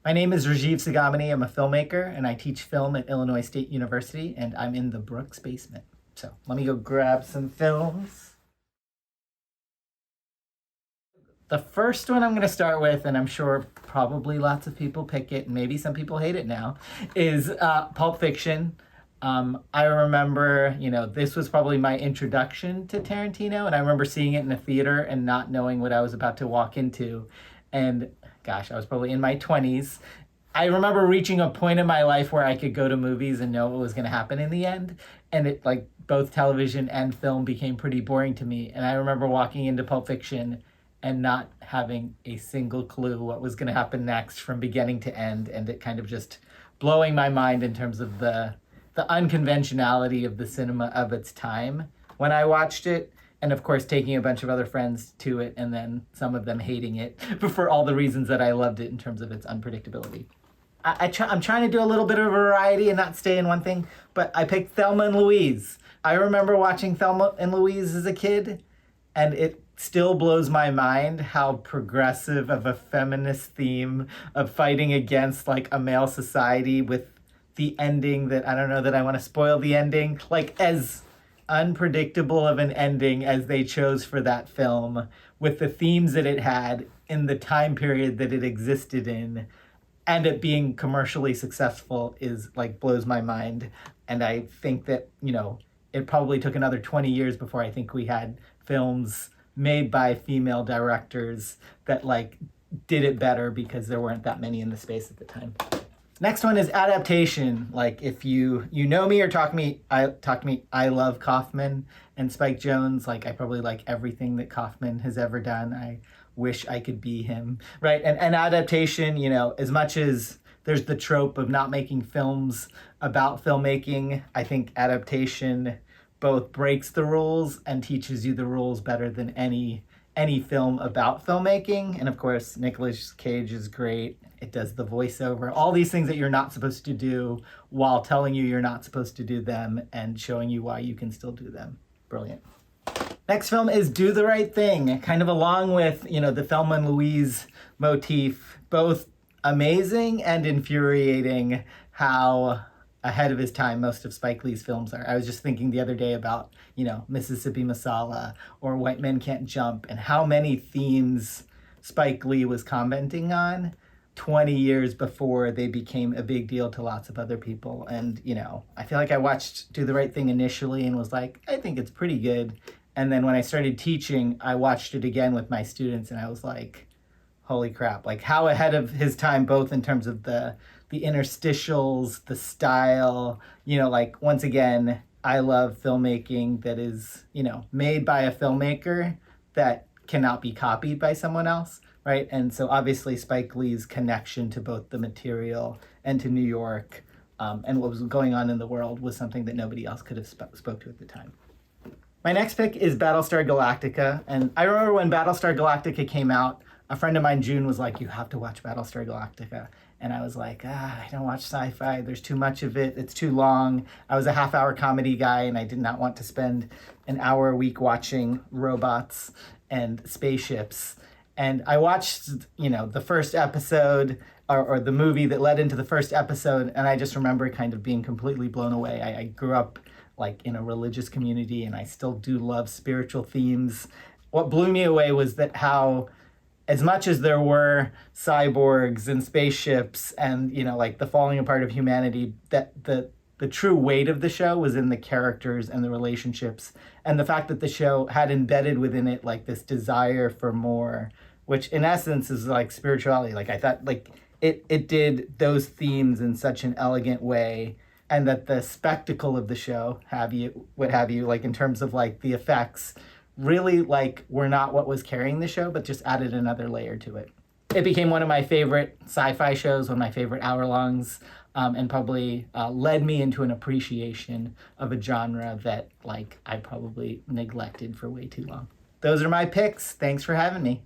My name is Rajeev Sigamoney. I'm a filmmaker and I teach film at Illinois State University, and I'm in the Brooks basement. So let me go grab some films. The first one I'm going to start with, and I'm sure probably lots of people pick it, and maybe some people hate it now, is Pulp Fiction. I remember, this was probably my introduction to Tarantino, and I remember seeing it in a theater and not knowing what I was about to walk into. And gosh, I was probably in my 20s. I remember reaching a point in my life where I could go to movies and know what was going to happen in the end. And it, like, both television and film became pretty boring to me. And I remember walking into Pulp Fiction and not having a single clue what was going to happen next from beginning to end, and it kind of just blowing my mind in terms of the unconventionality of the cinema of its time when I watched it, and of course taking a bunch of other friends to it, and then some of them hating it for all the reasons that I loved it in terms of its unpredictability. I'm trying to do a little bit of variety and not stay in one thing, but I picked Thelma and Louise. I remember watching Thelma and Louise as a kid, and it still blows my mind how progressive of a feminist theme of fighting against like a male society, with the ending that, I don't know that I want to spoil the ending, like as unpredictable of an ending as they chose for that film, with the themes that it had in the time period that it existed in, and it being commercially successful, is like blows my mind. And I think that, it probably took another 20 years before I think we had films made by female directors that like did it better, because there weren't that many in the space at the time. Next one is adaptation. Like, if you know me or talk to me, I love Kaufman and Spike Jonze. Like, I probably like everything that Kaufman has ever done. I wish I could be him, right? And adaptation, as much as there's the trope of not making films about filmmaking, I think adaptation both breaks the rules and teaches you the rules better than any film about filmmaking. And of course, Nicolas Cage is great. It does the voiceover, all these things that you're not supposed to do while telling you you're not supposed to do them and showing you why you can still do them. Brilliant. Next film is Do the Right Thing, kind of along with, the Thelma and Louise motif, both amazing and infuriating how ahead of his time most of Spike Lee's films are. I was just thinking the other day about, Mississippi Masala or White Men Can't Jump, and how many themes Spike Lee was commenting on 20 years before they became a big deal to lots of other people. And, I feel like I watched Do the Right Thing initially and was like, I think it's pretty good. And then when I started teaching, I watched it again with my students and I was like, holy crap, like how ahead of his time, both in terms of the interstitials, the style, like, once again, I love filmmaking that is, made by a filmmaker that cannot be copied by someone else, right? And so obviously Spike Lee's connection to both the material and to New York, and what was going on in the world, was something that nobody else could have spoke to at the time. My next pick is Battlestar Galactica. And I remember when Battlestar Galactica came out, a friend of mine, June, was like, you have to watch Battlestar Galactica. And I was like, I don't watch sci-fi. There's too much of it. It's too long. I was a half-hour comedy guy, and I did not want to spend an hour a week watching robots and spaceships. And I watched, the first episode, or the movie that led into the first episode, and I just remember kind of being completely blown away. I grew up like in a religious community, and I still do love spiritual themes. What blew me away was that how, as much as there were cyborgs and spaceships and, like the falling apart of humanity, that the true weight of the show was in the characters and the relationships, and the fact that the show had embedded within it like this desire for more, which in essence is like spirituality. Like, I thought like it did those themes in such an elegant way, and that the spectacle of the show, like in terms of like the effects, really like were not what was carrying the show, but just added another layer to it. It became one of my favorite sci-fi shows, one of my favorite hour-longs, and probably led me into an appreciation of a genre that like I probably neglected for way too long. Those are my picks. Thanks for having me.